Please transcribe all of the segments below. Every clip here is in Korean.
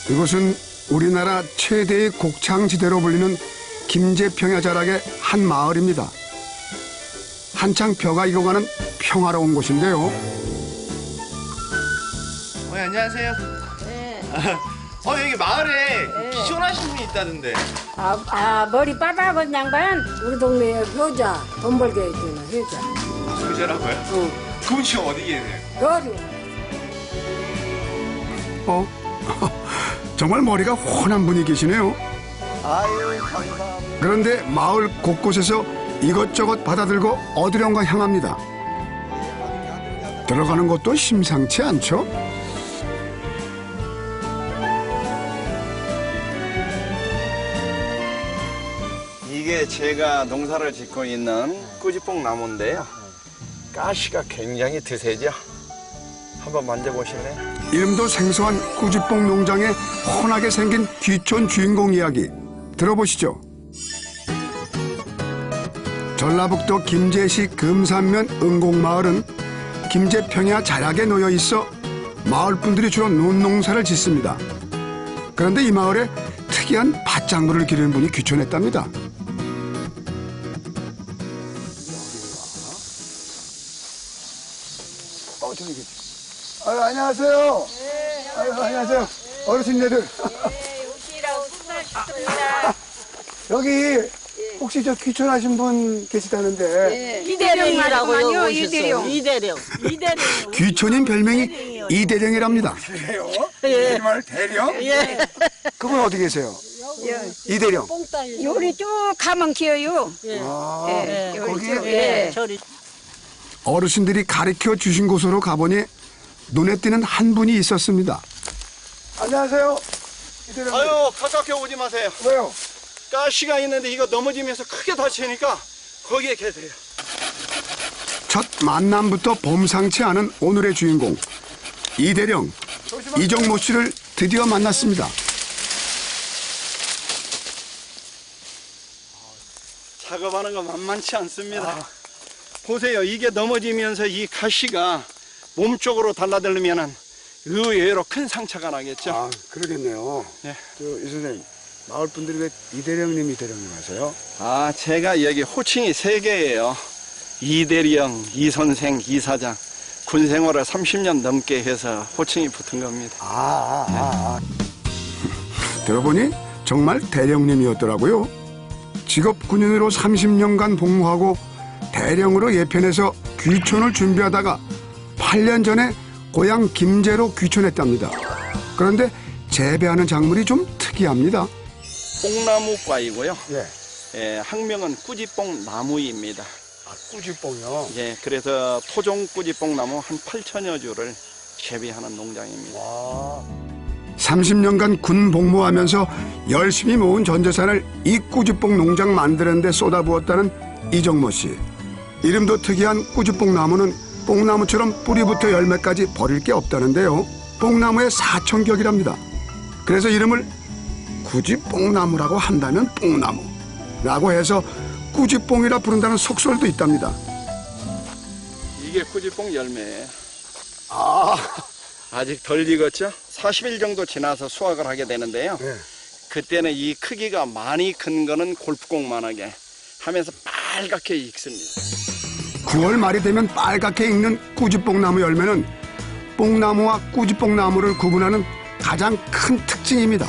이곳은 우리나라 최대의 곡창지대로 불리는 김제평야 자락의 한 마을입니다. 한창 벼가 익어가는 평화로운 곳인데요. 안녕하세요. 네. 여기 마을에 기존하신 분이 있다던데. 머리 빠박한 양반 우리 동네에 효자 돈 벌게 해주는 효자. 소재라고요? 그분 지금 어디 계세요? 여주. 정말 머리가 훤한 분이 계시네요. 아유, 감사합니다. 그런데 마을 곳곳에서 이것저것 받아들고 어디론가 향합니다. 들어가는 것도 심상치 않죠? 이게 제가 농사를 짓고 있는 꾸지뽕 나무인데요. 가시가 굉장히 드세죠? 한번 만져보실래요? 이름도 생소한 꾸지뽕 농장의 훤하게 생긴 귀촌 주인공 이야기 들어보시죠. 전라북도 김제시 금산면 응곡마을은 김제평야 자락에 놓여 있어 마을 분들이 주로 논농사를 짓습니다. 그런데 이 마을에 특이한 밭작물을 기르는 분이 귀촌했답니다. 안녕하세요. 안녕하세요. 어르신네들. 오시라고 수고하셨습니다. 여기 혹시 저 귀촌하신 분 계시다는데. 이대령이라고요. 이대령. 이대령. 귀촌인 별명이 이대령이랍니다. 그래요? 예. 말 대령? 예. 그분 어디 계세요? 이대령. 요리 쭉 가면 키워요. 거기에? 저리. 어르신들이 가르쳐 주신 곳으로 가보니 눈에 띄는 한 분이 있었습니다. 안녕하세요. 이대령. 아유, 가깝게 오지 마세요. 왜요? 가시가 있는데 이거 넘어지면서 크게 다치니까 거기에 계세요. 첫 만남부터 범상치 않은 오늘의 주인공 이대령, 이정모 씨를 드디어 만났습니다. 작업하는 거 만만치 않습니다. 보세요. 이게 넘어지면서 이 가시가 몸쪽으로 달라들면은 의외로 큰 상처가 나겠죠. 그러겠네요. 예. 이 선생님, 마을 분들이 왜 이대령님 하세요? 제가 여기 호칭이 3개예요. 이대령, 이선생, 이사장. 군 생활을 30년 넘게 해서 호칭이 붙은 겁니다. 들어보니 정말 대령님이었더라고요. 직업 군인으로 30년간 복무하고 대령으로 예편해서 귀촌을 준비하다가 8년 전에 고향 김제로 귀촌했답니다. 그런데 재배하는 작물이 좀 특이합니다. 뽕나무과이고요. 예. 학명은 꾸지뽕 나무입니다. 꾸지뽕이요? 예, 그래서 토종 꾸지뽕 나무 한 8천여 주를 재배하는 농장입니다. 30년간 군 복무하면서 열심히 모은 전 재산을 이 꾸지뽕 농장 만드는 데 쏟아부었다는 이정모 씨. 이름도 특이한 꾸지뽕 나무는 뽕나무처럼 뿌리부터 열매까지 버릴 게 없다는데요. 뽕나무의 사천격이랍니다. 그래서 이름을 굳이 뽕나무라고 한다면 뽕나무라고 해서 꾸지뽕이라 부른다는 속설도 있답니다. 이게 꾸지뽕 열매예요. 아직 덜 익었죠? 40일 정도 지나서 수확을 하게 되는데요. 네. 그때는 이 크기가 많이 큰 거는 골프공만하게 하면서 빨갛게 익습니다. 9월 말이 되면 빨갛게 익는 꾸지뽕나무 열매는 뽕나무와 꾸지뽕나무를 구분하는 가장 큰 특징입니다.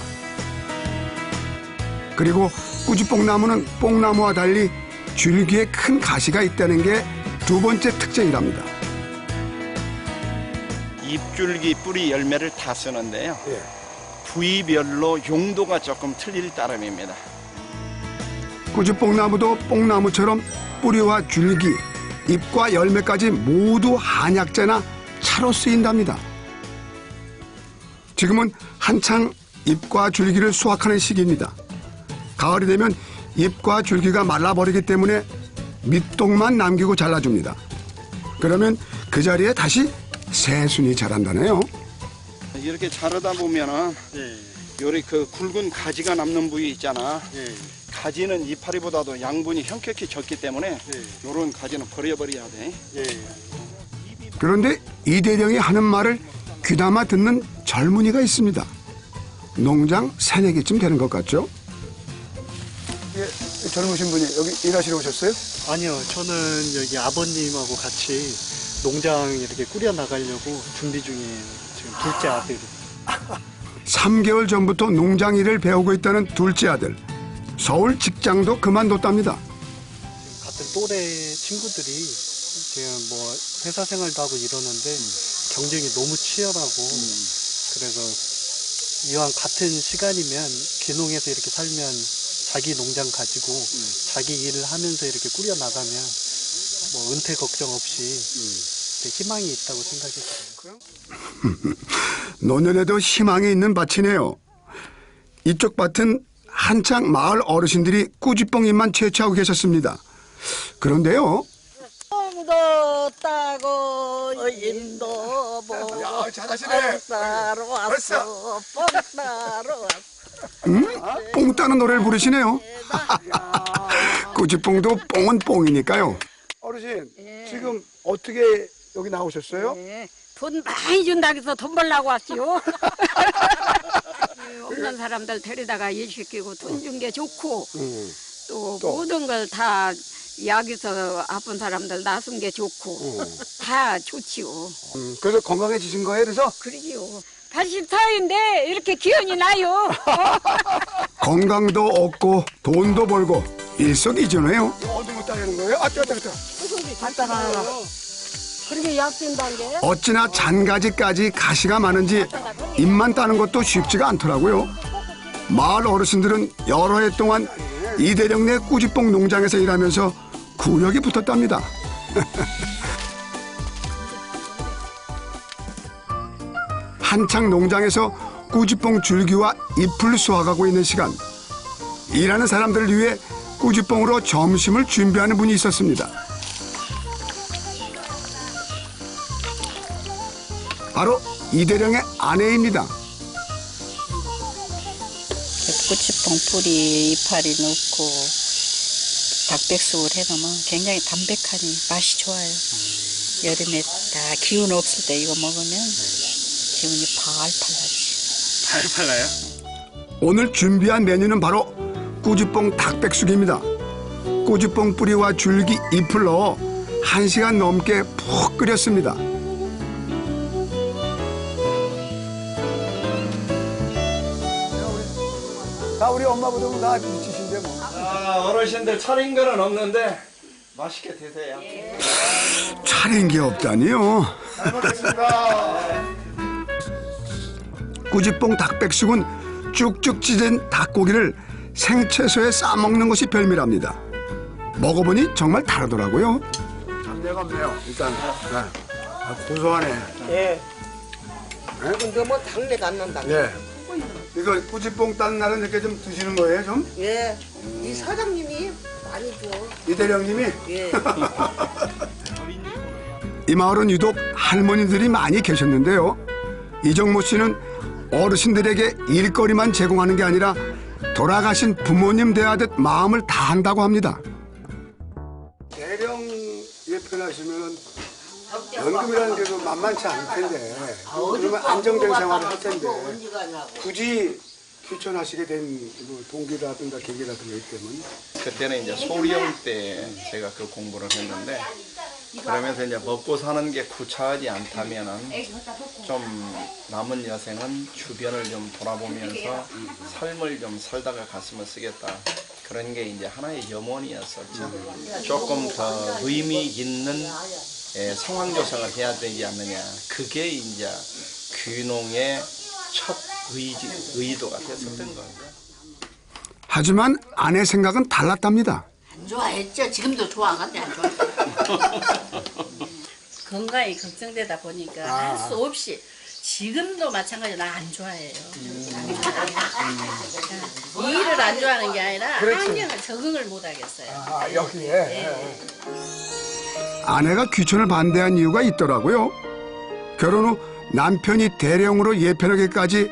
그리고 꾸지뽕나무는 뽕나무와 달리 줄기에 큰 가시가 있다는 게 두 번째 특징이랍니다. 잎줄기 뿌리 열매를 다 쓰는데요. 예. 부위별로 용도가 조금 틀릴 따름입니다. 꾸지뽕나무도 뽕나무처럼 뿌리와 줄기, 잎과 열매까지 모두 한약재나 차로 쓰인답니다. 지금은 한창 잎과 줄기를 수확하는 시기입니다. 가을이 되면 잎과 줄기가 말라버리기 때문에 밑동만 남기고 잘라줍니다. 그러면 그 자리에 다시 새순이 자란다네요. 이렇게 자르다 보면은 요리 그 굵은 가지가 남는 부위 있잖아. 가지는 이파리보다도 양분이 현격히 적기 때문에 요런 가지는 버려버려야 돼. 그런데 이대령이 하는 말을 귀담아 듣는 젊은이가 있습니다. 농장 새내기쯤 되는 것 같죠? 예, 젊으신 분이 여기 일하시러 오셨어요? 아니요, 저는 여기 아버님하고 같이 농장 이렇게 꾸려 나가려고 준비 중이에요. 지금 둘째 아들이. 3개월 전부터 농장 일을 배우고 있다는 둘째 아들. 서울 직장도 그만뒀답니다. 같은 또래 친구들이 지금 뭐 회사 생활도 하고 이러는데 경쟁이 너무 치열하고 그래서 이왕 같은 시간이면 귀농해서 이렇게 살면 자기 농장 가지고 자기 일을 하면서 이렇게 꾸려 나가면 뭐 은퇴 걱정 없이 희망이 있다고 생각했어요. 노년에도 희망이 있는 밭이네요. 이쪽 밭은 한창 마을 어르신들이 꾸지뽕 잎만 채취하고 계셨습니다. 그런데요. 뽕도 따고 인도 보고 잘하시네. 따로 왔어 뽕 따로 왔어. 뽕 따는 노래를 부르시네요. 꾸지뽕도 뽕은 뽕이니까요. 어르신, 지금 어떻게 여기 나오셨어요? 네, 돈 많이 준다고 해서 돈 벌라고 왔지요. 없는 사람들 데리다가 일 시키고 돈 준 게 좋고 또 모든 걸 다 여기서 아픈 사람들 나선 게 좋고 다 좋지요. 그래서 건강해지신 거예요, 그래서? 그러지요. 84인데 이렇게 기운이 나요. 건강도 얻고 돈도 벌고 일석이조네요. 어떤 거 따르는 거예요? 아, 뜨거. 그렇게 약된다는 게. 어찌나 잔가지까지 가시가 많은지 잎만 따는 것도 쉽지가 않더라고요. 마을 어르신들은 여러 해 동안 이대령네 꾸지뽕 농장에서 일하면서 구력이 붙었답니다. 한창 농장에서 꾸지뽕 줄기와 잎을 수확하고 있는 시간. 일하는 사람들을 위해 꾸지뽕으로 점심을 준비하는 분이 있었습니다. 바로 이대령의 아내입니다. 꾸치뽕 뿌리 이파리 넣고 닭백숙을 해놓으면 굉장히 담백하니 맛이 좋아요. 여름에 다 기운 없을 때 이거 먹으면 기운이 팔팔 나지. 오늘 준비한 메뉴는 바로 꾸지뽕 닭백숙입니다. 꾸지뽕 뿌리와 줄기, 잎을 넣어 1시간 넘게 푹 끓였습니다. 다 우리 엄마보다 다 미치신데 뭐. 어르신들 차린 거는 없는데 맛있게 드세요. 차린 게 없다니요. 잘 먹겠습니다. 꾸지뽕 닭백숙은 쭉쭉 찢은 닭고기를 생채소에 싸먹는 것이 별미랍니다. 먹어보니 정말 다르더라고요. 잡내가 없네요, 일단. 고소하네. 예. 근데 뭐 당내가 안 난다. 네. 이거 꾸지뽕 딴 날은 이렇게 좀 드시는 거예요, 좀? 예. 이 사장님이 많이 줘. 이대령님이? 예. 이 마을은 유독 할머니들이 많이 계셨는데요. 이정모 씨는 어르신들에게 일거리만 제공하는 게 아니라 돌아가신 부모님 대하듯 마음을 다한다고 합니다. 대령 예편 하시면 연금이라는 게도 만만치 않을 텐데 그러면 안정된 생활을 할 텐데 굳이 귀촌하시게 된 뭐 동기라든가 계기라든가 있다면 그때는 이제 소리형 때 제가 그 공부를 했는데 그러면서 이제 먹고 사는 게 구차하지 않다면은 좀 남은 여생은 주변을 좀 돌아보면서 삶을 좀 살다가 가슴을 쓰겠다. 그런 게 이제 하나의 염원이었었죠. 조금 더 의미 있는 상황 조성을 해야 되지 않느냐. 그게 이제 귀농의 첫 의도가 됐었던 거예요. 하지만 아내 생각은 달랐답니다. 안 좋아했죠. 지금도 좋아하는데 안 좋아. 건강이 걱정되다 보니까 할 수 없이 지금도 마찬가지로 나 안 좋아해요. 일을 안 좋아하는 게 아니라 환경을 적응을 못 하겠어요. 여기에 아내가 귀촌을 반대한 이유가 있더라고요. 결혼 후 남편이 대령으로 예편하기까지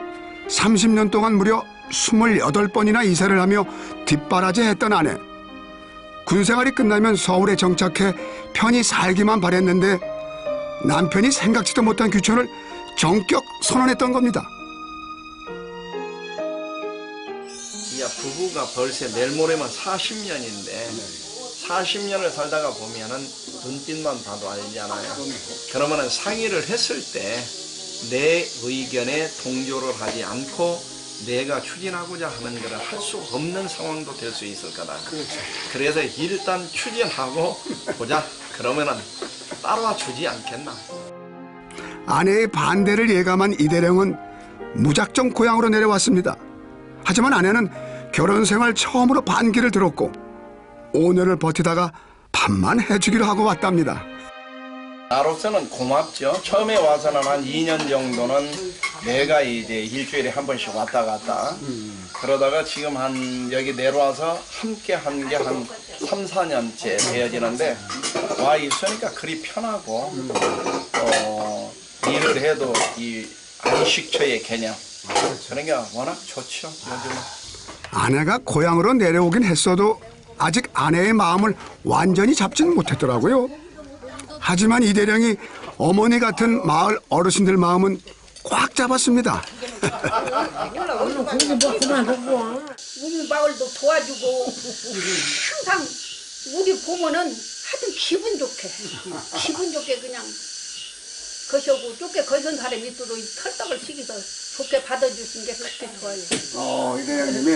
30년 동안 무려 28번이나 이사를 하며 뒷바라지했던 아내. 군생활이 끝나면 서울에 정착해 편히 살기만 바랬는데 남편이 생각지도 못한 귀촌을 전격 선언했던 겁니다. 부부가 벌써 내일 모레면 40년인데 40년을 살다가 보면은 눈빛만 봐도 알잖아요. 그러면은 상의를 했을 때 내 의견에 동조를 하지 않고 내가 추진하고자 하는 것을 할 수 없는 상황도 될 수 있을 거다. 그래서 일단 추진하고 보자. 그러면은 따라와 주지 않겠나. 아내의 반대를 예감한 이대령은 무작정 고향으로 내려왔습니다. 하지만 아내는 결혼 생활 처음으로 반기를 들었고 5년을 버티다가 밥만 해주기로 하고 왔답니다. 나로서는 고맙죠. 처음에 와서는 한 2년 정도는 내가 이제 일주일에 한 번씩 왔다 갔다. 그러다가 지금 한 여기 내려와서 함께 한 게 한 3, 4년째 되어지는데 와 있으니까 그리 편하고 일을 해도 이 안식처의 개념 그러니까 워낙 좋죠. 요즘은. 아내가 고향으로 내려오긴 했어도 아직 아내의 마음을 완전히 잡지는 못했더라고요. 하지만 이대령이 어머니 같은 마을 어르신들 마음은 꽉 잡았습니다. 우리 마을도 도와주고 항상 우리 보면은 하여튼 기분 좋게 그냥 거셔고 좋게 거신 사람이 있도록 털떡을 시켜서 좋게 받아주신 게 그렇게 좋아요. 이대령님이.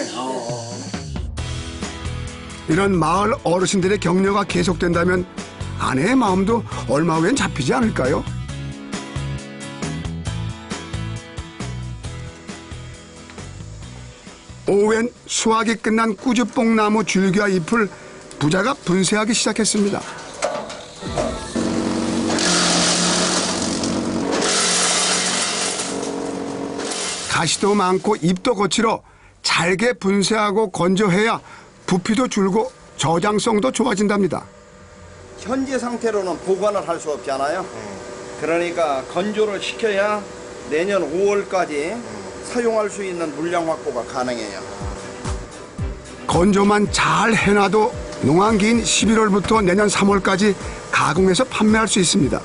이런 마을 어르신들의 격려가 계속된다면 아내의 마음도 얼마 후엔 잡히지 않을까요? 오후엔 수확이 끝난 꾸주뽕나무 줄기와 잎을 부자가 분쇄하기 시작했습니다. 가시도 많고 잎도 거칠어 잘게 분쇄하고 건조해야 부피도 줄고 저장성도 좋아진답니다. 현재 상태로는 보관을 할 수 없잖아요. 그러니까 건조를 시켜야 내년 5월까지 사용할 수 있는 물량 확보가 가능해요. 건조만 잘 해놔도 농한기인 11월부터 내년 3월까지 가공해서 판매할 수 있습니다.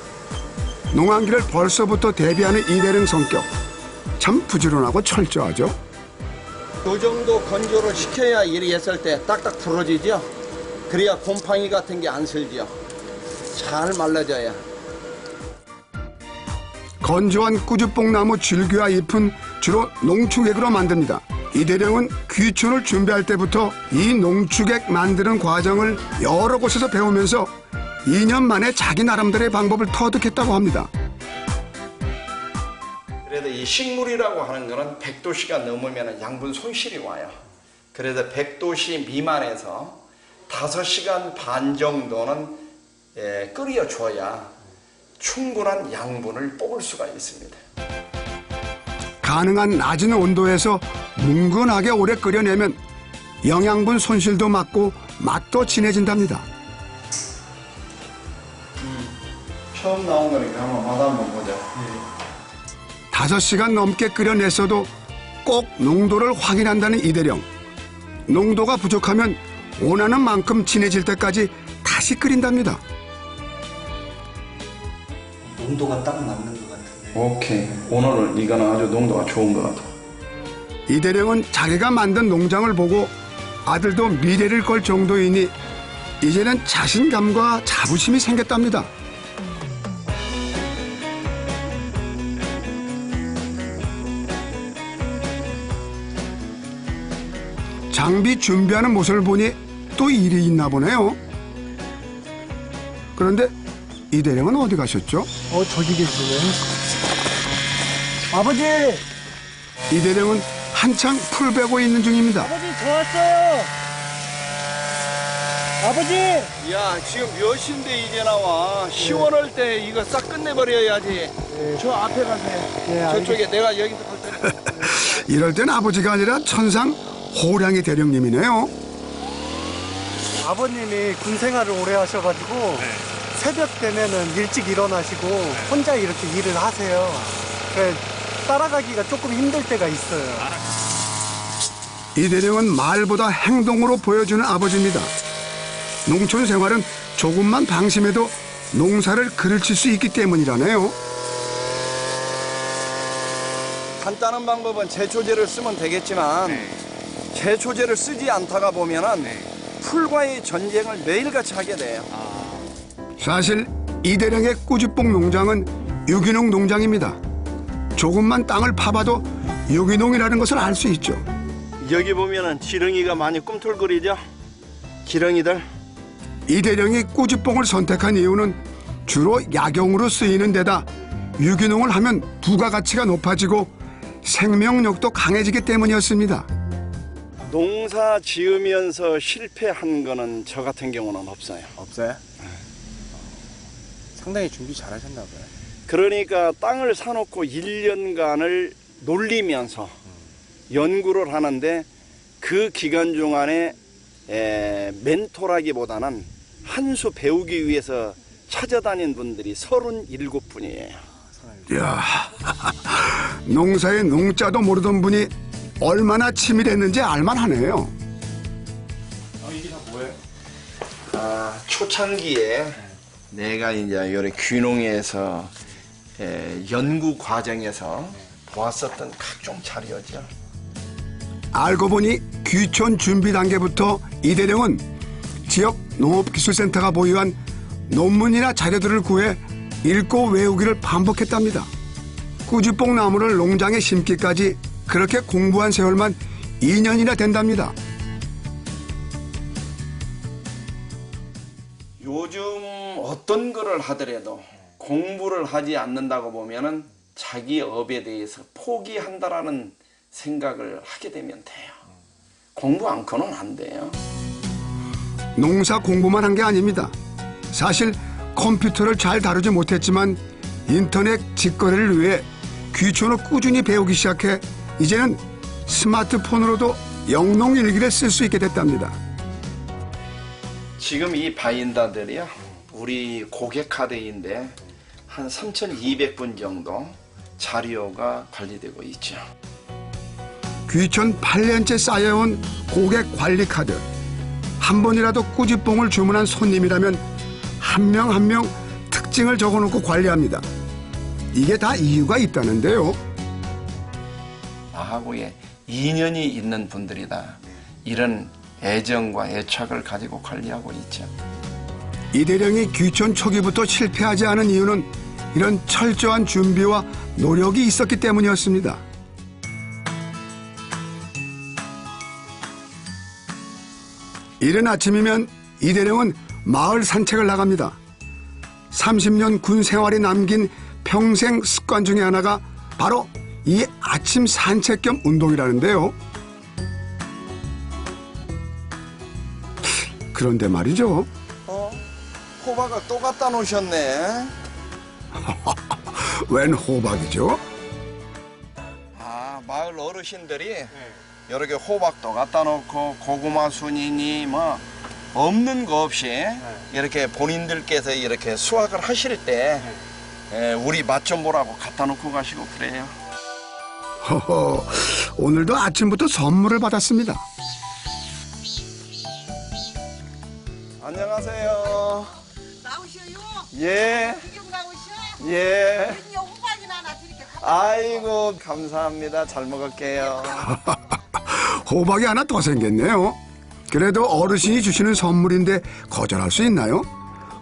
농한기를 벌써부터 대비하는 이대령 성격. 참 부지런하고 철저하죠. 이 정도 건조를 시켜야 일이 했을 때 딱딱 부러지죠. 그래야 곰팡이 같은 게 안 슬죠. 잘 말라져야. 건조한 꾸주뽕나무 줄기와 잎은 주로 농축액으로 만듭니다. 이대령은 귀촌을 준비할 때부터 이 농축액 만드는 과정을 여러 곳에서 배우면서 2년 만에 자기 나름대로의 방법을 터득했다고 합니다. 그래도 이 식물이라고 하는 거는 100도씨가 넘으면 양분 손실이 와요. 그래서 100도씨 미만에서 5시간 반 정도는 끓여줘야 충분한 양분을 뽑을 수가 있습니다. 가능한 낮은 온도에서 뭉근하게 오래 끓여내면 영양분 손실도 막고 맛도 진해진답니다. 처음 나온 거니까 한번 맛 한번 보자. 5시간 넘게 끓여냈어도 꼭 농도를 확인한다는 이대령. 농도가 부족하면 원하는 만큼 진해질 때까지 다시 끓인답니다. 농도가 딱 맞는 것 같은데. 오케이. 오늘은 이거는 아주 농도가 좋은 것 같아. 이대령은 자기가 만든 농장을 보고 아들도 미래를 걸 정도이니 이제는 자신감과 자부심이 생겼답니다. 장비 준비하는 모습을 보니 또 일이 있나 보네요. 그런데 이대령은 어디 가셨죠? 저기 계시네. 아버지! 이대령은 한창 풀 베고 있는 중입니다. 아버지, 저 왔어요! 아버지! 야, 지금 몇 시인데 이제 나와. 시원할 때 이거 싹 끝내버려야지. 저 앞에 가세요. 저쪽에 내가 여기서 갈 테니까. 이럴 땐 아버지가 아니라 천상 호랑이 대령님이네요. 아버님이 군 생활을 오래 하셔가지고 새벽 되면은 일찍 일어나시고 혼자 이렇게 일을 하세요. 그래, 따라가기가 조금 힘들 때가 있어요. 이대령은 말보다 행동으로 보여주는 아버지입니다. 농촌 생활은 조금만 방심해도 농사를 그르칠 수 있기 때문이라네요. 간단한 방법은 제초제를 쓰면 되겠지만 제초제를 쓰지 않다가 보면은 풀과의 전쟁을 매일같이 하게 돼요. 사실 이대령의 꾸지뽕 농장은 유기농 농장입니다. 조금만 땅을 파봐도 유기농이라는 것을 알 수 있죠. 여기 보면은 지렁이가 많이 꿈틀거리죠. 지렁이들. 이대령이 꾸지뽕을 선택한 이유는 주로 약용으로 쓰이는 데다 유기농을 하면 부가가치가 높아지고 생명력도 강해지기 때문이었습니다. 농사 지으면서 실패한 거는 저 같은 경우는 없어요. 없어요? 상당히 준비 잘하셨나 봐요. 그러니까 땅을 사놓고 1년간을 놀리면서 연구를 하는데 그 기간 동안에 멘토라기보다는 한 수 배우기 위해서 찾아다닌 분들이 37분이에요. 이야, 농사의 농자도 모르던 분이 얼마나 치밀했는지 알만하네요. 이게 다 뭐예요? 초창기에 내가 이제 요래 귀농에서 연구 과정에서 보았었던 각종 자료죠. 알고 보니 귀촌 준비 단계부터 이대령은 지역 농업기술센터가 보유한 논문이나 자료들을 구해 읽고 외우기를 반복했답니다. 꾸지뽕 나무를 농장에 심기까지 그렇게 공부한 세월만 2년이나 된답니다. 요즘 어떤 거를 하더라도 공부를 하지 않는다고 보면은 자기 업에 대해서 포기한다라는 생각을 하게 되면 돼요. 공부 않고는 안 돼요. 농사 공부만 한 게 아닙니다. 사실 컴퓨터를 잘 다루지 못했지만 인터넷 직거래를 위해 귀촌을 꾸준히 배우기 시작해 이제는 스마트폰으로도 영농일기를 쓸 수 있게 됐답니다. 지금 이 바인더들이요, 우리 고객 카드인데 한 3,200분 정도 자료가 관리되고 있죠. 귀촌 8년째 쌓여온 고객 관리 카드. 한 번이라도 꾸지뽕을 주문한 손님이라면 한 명 한 명 특징을 적어놓고 관리합니다. 이게 다 이유가 있다는데요. 나하고의 인연이 있는 분들이다. 이런 애정과 애착을 가지고 관리하고 있죠. 이대령이 귀촌 초기부터 실패하지 않은 이유는 이런 철저한 준비와 노력이 있었기 때문이었습니다. 이른 아침이면 이대령은 마을 산책을 나갑니다. 30년 군 생활이 남긴 평생 습관 중에 하나가 바로 이 아침 산책 겸 운동이라는데요. 그런데 말이죠. 호박을 또 갖다 놓으셨네. 웬 호박이죠? 마을 어르신들이 이렇게 호박도 갖다 놓고 고구마 순이니 뭐 없는 거 없이 이렇게 본인들께서 이렇게 수확을 하실 때 우리 맛 좀 보라고 갖다 놓고 가시고 그래요. 허허, 오늘도 아침부터 선물을 받았습니다. 안녕하세요. 나오셔요. 예, 구경 나오셔. 예. 요 호박이나 하나 드릴게. 아이고 감사합니다. 잘 먹을게요. 호박이 하나 더 생겼네요. 그래도 어르신이 주시는 선물인데 거절할 수 있나요?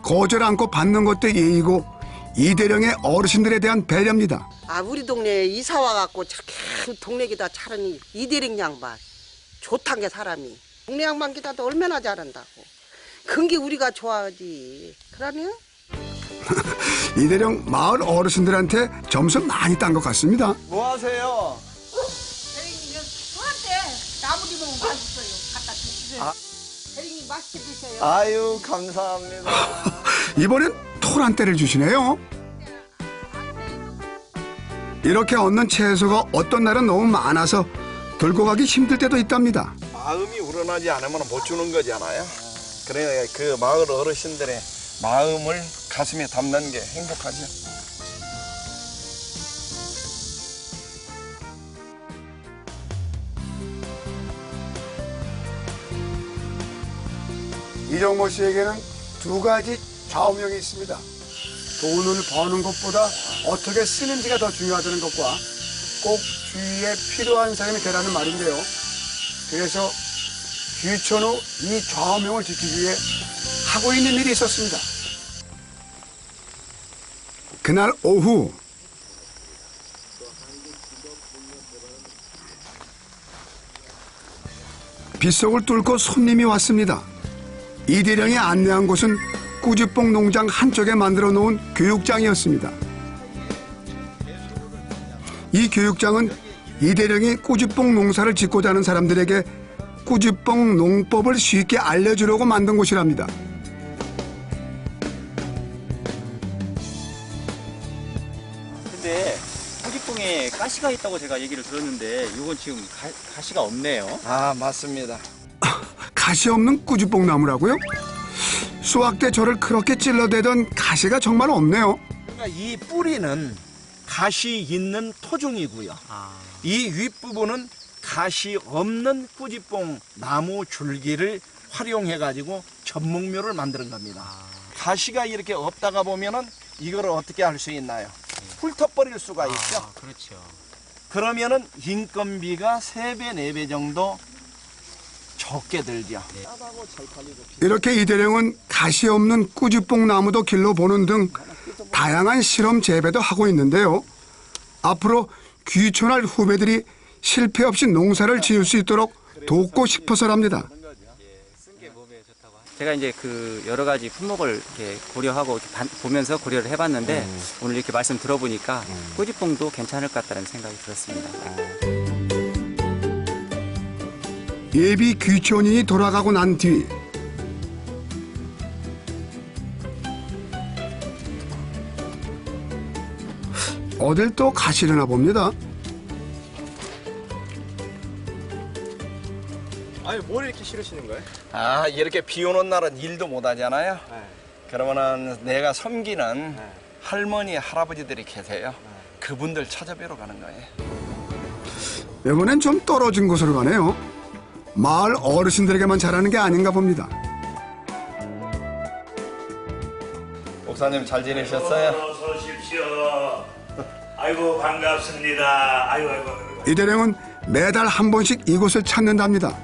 거절 않고 받는 것도 예의고 이대령의 어르신들에 대한 배려입니다. 우리 동네에 이사 와갖고 저렇게 동네 기다 차르니 이대령 양반 좋단 게 사람이 동네 양반 기다도 얼마나 잘한다고. 그게 우리가 좋아하지. 그러니? 이대령 마을 어르신들한테 점수 많이 딴 것 같습니다. 뭐 하세요? 저한테 나무리 먹으면 맛있어요. 갖다 드시세요. 대리님 맛있게 드세요. 아유 감사합니다. 이번엔 토란대를 주시네요. 이렇게 얻는 채소가 어떤 날은 너무 많아서 들고 가기 힘들 때도 있답니다. 마음이 우러나지 않으면 못 주는 거잖아요. 그래 그 마을 어르신들의 마음을 가슴에 담는 게 행복하죠. 이정모 씨에게는 두 가지 좌우명이 있습니다. 돈을 버는 것보다 어떻게 쓰는지가 더 중요하다는 것과 꼭 주위에 필요한 사람이 되라는 말인데요. 그래서 귀촌 후 이 좌우명을 지키기 위해 하고 있는 일이 있었습니다. 그날 오후 빗속을 뚫고 손님이 왔습니다. 이대령이 안내한 곳은 꾸지뽕 농장 한쪽에 만들어 놓은 교육장이었습니다. 이 교육장은 이대령이 꾸지뽕 농사를 짓고자 하는 사람들에게 꾸지뽕 농법을 쉽게 알려주려고 만든 곳이랍니다. 근데 꾸지뽕에 가시가 있다고 제가 얘기를 들었는데 이건 지금 가시가 없네요. 아, 맞습니다. 가시 없는 꾸지뽕 나무라고요? 수확 때 저를 그렇게 찔러대던 가시가 정말 없네요. 그러니까 이 뿌리는 가시 있는 토종이고요. 이 윗부분은 가시 없는 꾸지뽕 나무 줄기를 활용해 가지고 전목묘를 만드는 겁니다. 가시가 이렇게 없다가 보면은 이거를 어떻게 할 수 있나요? 훑어버릴 수가 있죠. 그렇죠. 그러면은 인건비가 3배, 4배 정도 적게 들죠. 이렇게 이대령은 가시 없는 꾸지뽕 나무도 길러보는 등 다양한 실험 재배도 하고 있는데요. 앞으로 귀촌할 후배들이 실패 없이 농사를 지을 수 있도록 돕고 싶어서랍니다. 제가 이제 그 여러 가지 품목을 이렇게 고려하고 이렇게 보면서 고려를 해봤는데 오늘 이렇게 말씀 들어보니까 꾸지뽕도 괜찮을 것 같다는 생각이 들었습니다. 예비 귀촌인이 돌아가고 난 뒤 어딜 또 가시려나 봅니다. 아니 뭘 이렇게 싫으시는 거예요? 아, 이렇게 비 오는 날은 일도 못 하잖아요. 그러면은 내가 섬기는 할머니, 할아버지들이 계세요. 그분들 찾아뵈러 가는 거예요. 이번엔 좀 떨어진 곳으로 가네요. 마을 어르신들에게만 잘하는 게 아닌가 봅니다. 목사님 잘 지내셨어요? 어서 오십시오. 아이고 반갑습니다. 아이고. 이대령은 매달 한 번씩 이곳을 찾는답니다.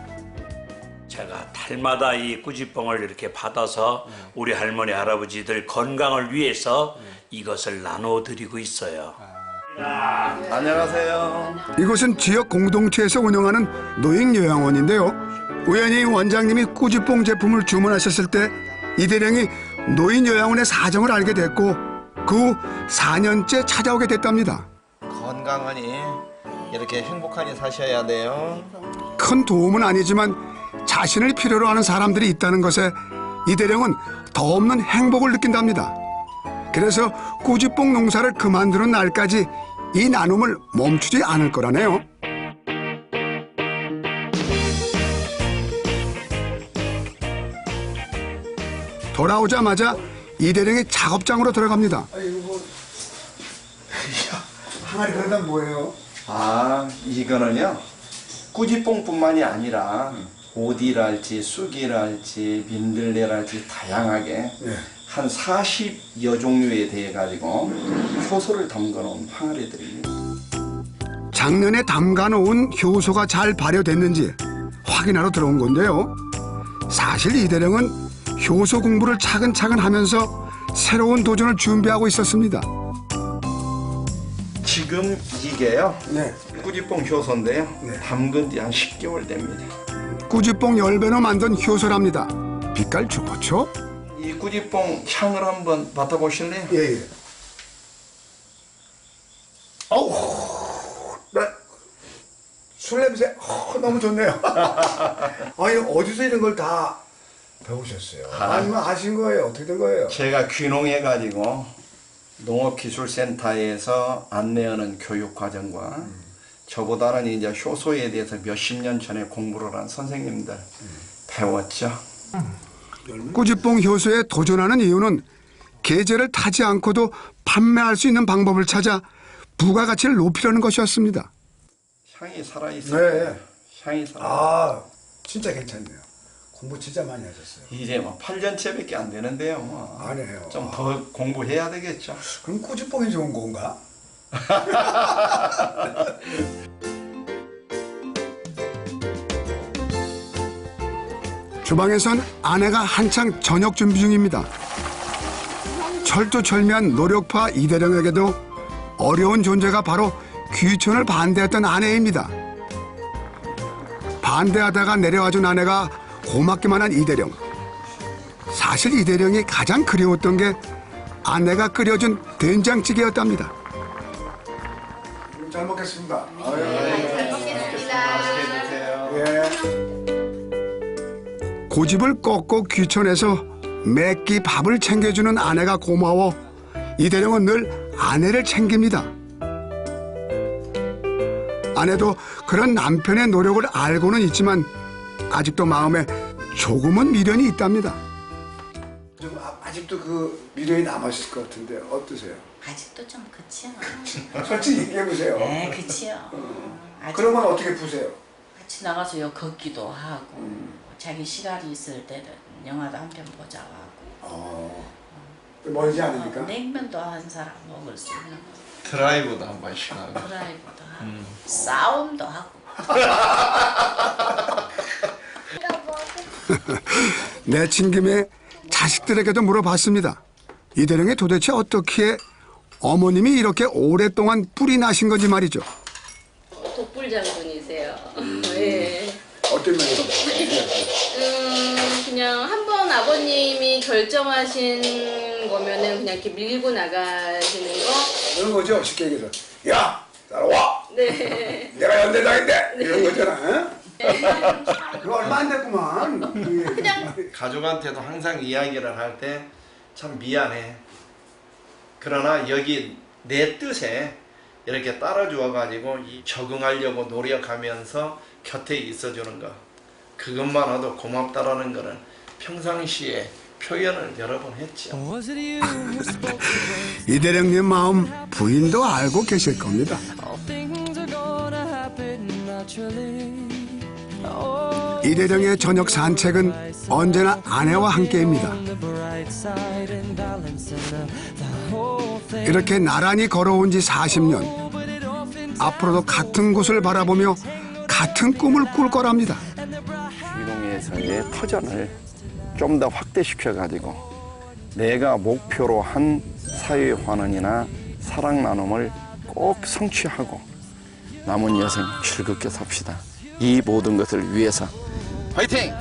제가 달마다 이 꾸지뽕을 이렇게 받아서 우리 할머니 할아버지들 건강을 위해서 이것을 나눠드리고 있어요. 안녕하세요. 이곳은 지역 공동체에서 운영하는 노인요양원인데요. 우연히 원장님이 꾸지뽕 제품을 주문하셨을 때 이대령이 노인요양원의 사정을 알게 됐고 그 후 4년째 찾아오게 됐답니다. 건강하니 이렇게 행복하니 사셔야 돼요. 큰 도움은 아니지만 자신을 필요로 하는 사람들이 있다는 것에 이대령은 더 없는 행복을 느낀답니다. 그래서 꾸지뽕 농사를 그만두는 날까지 이 나눔을 멈추지 않을 거라네요. 돌아오자마자 이대령이 작업장으로 들어갑니다. 항아리 그러다 뭐예요? 아, 이거는요. 꾸지뽕뿐만이 아니라 오디랄지 쑥이랄지 민들레랄지 다양하게 한 40여 종류에 대해 가지고 효소를 담가놓은 항아리들입니다. 작년에 담가놓은 효소가 잘 발효됐는지 확인하러 들어온 건데요. 사실 이대령은 효소 공부를 차근차근 하면서 새로운 도전을 준비하고 있었습니다. 지금 이게요. 네. 꾸지뽕 효소인데요. 담근 지 한 10개월 됩니다. 꾸지뽕 열배로 만든 효소랍니다. 빛깔 좋죠? 이 꾸지뽕 향을 한번 맡아보실래요? 예. 어우, 술 냄새 너무 좋네요. 아니 어디서 이런 걸 다 배우셨어요? 아니면 아신 거예요? 어떻게 된 거예요? 제가 귀농해가지고 농업기술센터에서 안내하는 교육과정과 저보다는 이제 효소에 대해서 몇십 년 전에 공부를 한 선생님들 배웠죠. 꾸지뽕 효소에 도전하는 이유는 계절을 타지 않고도 판매할 수 있는 방법을 찾아 부가가치를 높이려는 것이었습니다. 향이 살아있어요. 향이 살아. 아, 진짜 괜찮네요. 공부 진짜 많이 하셨어요. 이제 뭐 8년째밖에 안 되는데요. 뭐. 안 해요. 좀 더 공부해야 되겠죠. 그럼 꾸지뽕이 좋은 건가? 주방에선 아내가 한창 저녁 준비 중입니다. 철두철미한 노력파 이대령에게도 어려운 존재가 바로 귀촌을 반대했던 아내입니다. 반대하다가 내려와준 아내가 고맙기만 한 이대령. 사실 이대령이 가장 그리웠던 게 아내가 끓여준 된장찌개였답니다. 잘 먹겠습니다. 잘 먹겠습니다. 고집을 꺾고 귀촌해서 매끼 밥을 챙겨주는 아내가 고마워 이대령은 늘 아내를 챙깁니다. 아내도 그런 남편의 노력을 알고는 있지만 아직도 마음에 조금은 미련이 있답니다. 좀 아직도 그 미련이 남았을 것 같은데 어떠세요? 아직도 좀 그치요. 솔직히 얘기해 보세요. 네, 그치요. 아직 그러면 어떻게 푸세요? 같이 나가서 요 걷기도 하고 자기 시간이 있을 때는 영화도 한 편 보자고 하고 멀지 않으니까. 냉면도 한 사람 먹을 수 있는 거. 드라이브도 한 번씩 하고. 드라이브도 하고 싸움도 하고. 내친 김에 자식들에게도 물어봤습니다. 이대령이 도대체 어떻게 어머님이 이렇게 오랫동안 뿔이 나신 건지 말이죠. 독불 장군이세요. 네. 어떤 면에서? 그냥 한번 아버님이 결정하신 거면은 그냥 이렇게 밀고 나가시는 거. 그런 거죠. 쉽게 얘기해서 야 따라와. 네. 내가 연대장인데 이런 거잖아. 그거 얼마 안 됐구만. 그냥 가족한테도 항상 이야기를 할 때 참 미안해. 그러나 여기 내 뜻에 이렇게 따라주어가지고 적응하려고 노력하면서 곁에 있어주는 거. 그것만으로도 고맙다라는 거는 평상시에 표현을 여러 번 했죠. 이대령님 마음 부인도 알고 계실 겁니다. 이대령의 저녁 산책은 언제나 아내와 함께입니다. 이렇게 나란히 걸어온 지 40년. 앞으로도 같은 곳을 바라보며 같은 꿈을 꿀 거랍니다. 주기동에서의 터전을 좀 더 확대시켜가지고 내가 목표로 한 사회 환원이나 사랑 나눔을 꼭 성취하고 남은 여생 즐겁게 삽시다. 이 모든 것을 위해서 화이팅!